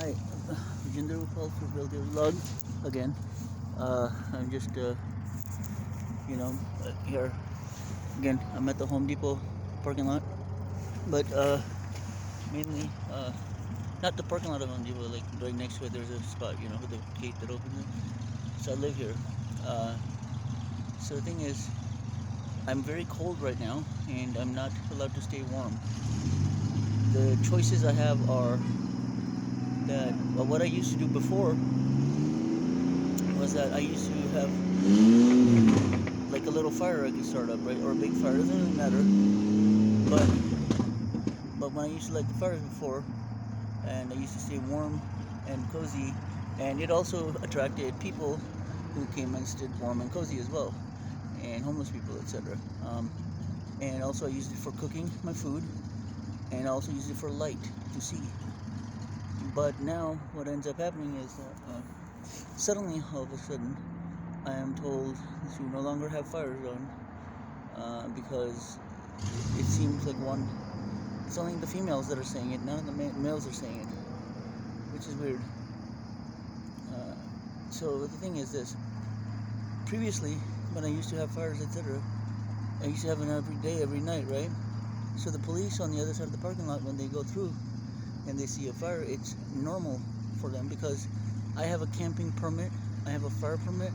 Hi, Rajinder Uppal, Fruitvale vlog again. I'm just, here again. I'm at the Home Depot parking lot, but mainly not the parking lot of Home Depot. Like right next to it, there's a spot, with a gate that opens it. So I live here. Uh, so the thing is, I'm very cold right now, and I'm not allowed to stay warm. The choices I have are that what I used to do before was that I used to have like a little fire I could start up, right, or a big fire. It doesn't really matter. But when I used to light the fires before, and I used to stay warm and cozy, and it also attracted people who came and stayed warm and cozy as well, and homeless people, etc. And also I used it for cooking my food, and I also used it for light to see. But now what ends up happening is that suddenly, all of a sudden, I am told to no longer have fires on because it seems like it's only the females that are saying it, none of the males are saying it, which is weird. Uh, so the thing is this: previously, when I used to have fires, etc., I used to have them every day, every night, right? So the police on the other side of the parking lot, when they go through and they see a fire, it's normal for them because I have a camping permit, I have a fire permit,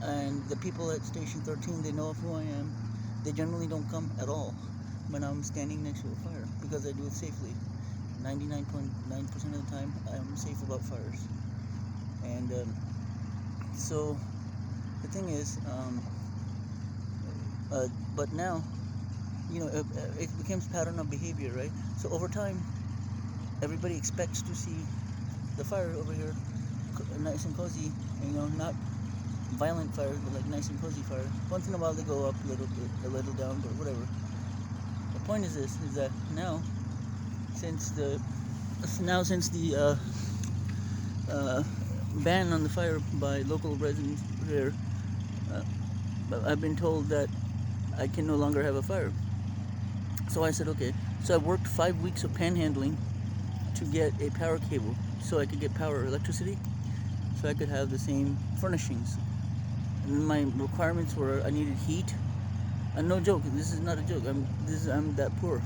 and the people at Station 13, they know of who I am. They generally don't come at all when I'm standing next to a fire because I do it safely. 99.9% of the time, I'm safe about fires. And so the thing is, but now, it becomes pattern of behavior, right? So over time, everybody expects to see the fire over here, nice and cozy, not violent fires, but like nice and cozy fire. Once in a while they go up a little bit, a little down, but whatever. The point is this: is that now, since the uh, ban on the fire by local residents here, uh, I've been told that I can no longer have a fire. So I said, okay. So I worked 5 weeks of panhandling to get a power cable so I could get power, electricity, so I could have the same furnishings. And my requirements were I needed heat. And no joke, this is not a joke. I'm that poor,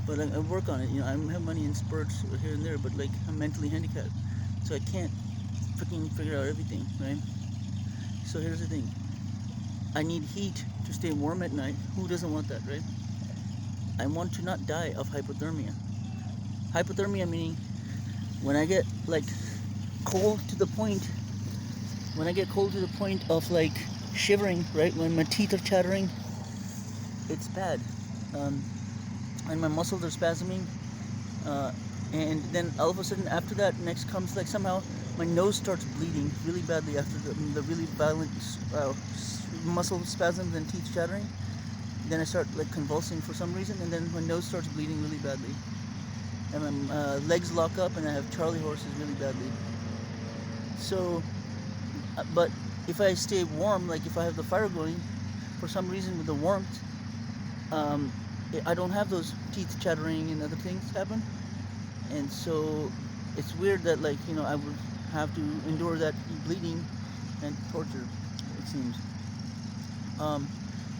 but I work on it. I have money in spurts here and there, but like I'm mentally handicapped, so I can't freaking figure out everything, right? So here's the thing: I need heat to stay warm at night. Who doesn't want that, right? I want to not die of hypothermia. Hypothermia meaning when I get like cold to the point, of like shivering, right? When my teeth are chattering, it's bad. Um, and my muscles are spasming. And then all of a sudden, after that, next comes like somehow my nose starts bleeding really badly after the really violent muscle spasms and teeth chattering. Then I start like convulsing for some reason, and then my nose starts bleeding really badly, and my legs lock up, and I have Charlie horses really badly. So, but if I stay warm, like if I have the fire going, for some reason with the warmth, um, I don't have those teeth chattering and other things happen, and so it's weird that I would have to endure that bleeding and torture. It seems. Um,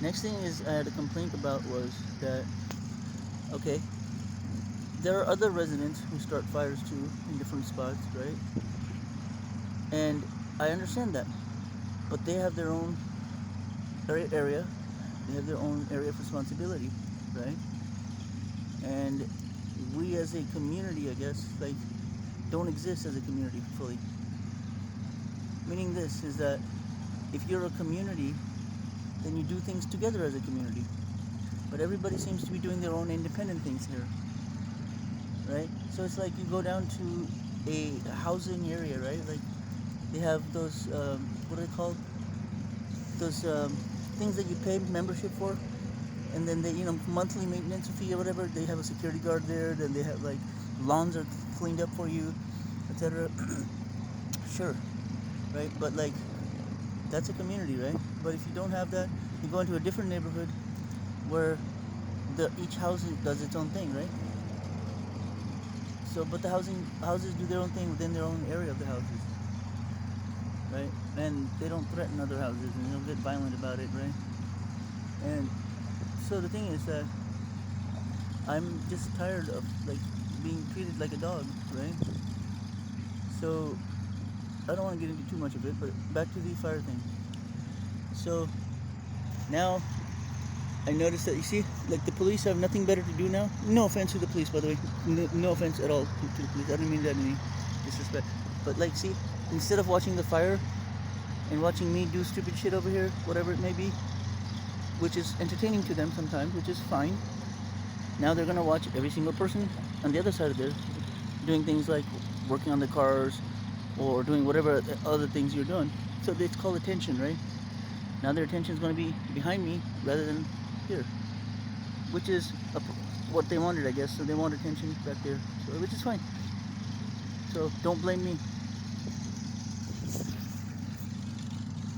Next thing is I had a complaint about was that okay, there are other residents who start fires too in different spots, right? And I understand that, but they have their own area, they have their own area of responsibility, right? And we as a community, I guess, don't exist as a community fully. Meaning this is that if you're a community, then you do things together as a community. But everybody seems to be doing their own independent things here, right? So it's like you go down to a housing area, right? Like they have those, what are they called? Those things that you pay membership for, and then they, monthly maintenance fee or whatever. They have a security guard there. Then they have like lawns are cleaned up for you, etc. Sure, right? But like that's a community, right? But if you don't have that, you go into a different neighborhood where each house does its own thing, right? So, but the houses do their own thing within their own area of the houses, right? And they don't threaten other houses, and they don't get violent about it, right? And so the thing is that I'm just tired of like being treated like a dog, right? So I don't want to get into too much of it, but back to the fire thing. So now I noticed that, you see, like the police have nothing better to do now. No offense to the police, by the way. No offense at all to the police. I don't mean that in any disrespect. But like, see, instead of watching the fire and watching me do stupid shit over here, whatever it may be, which is entertaining to them sometimes, which is fine. Now they're gonna watch every single person on the other side of there doing things like working on the cars or doing whatever other things you're doing. So it's called attention, right? Now their attention is going to be behind me rather than here, which is what they wanted, I guess. So they want attention back there, so, which is fine. So don't blame me.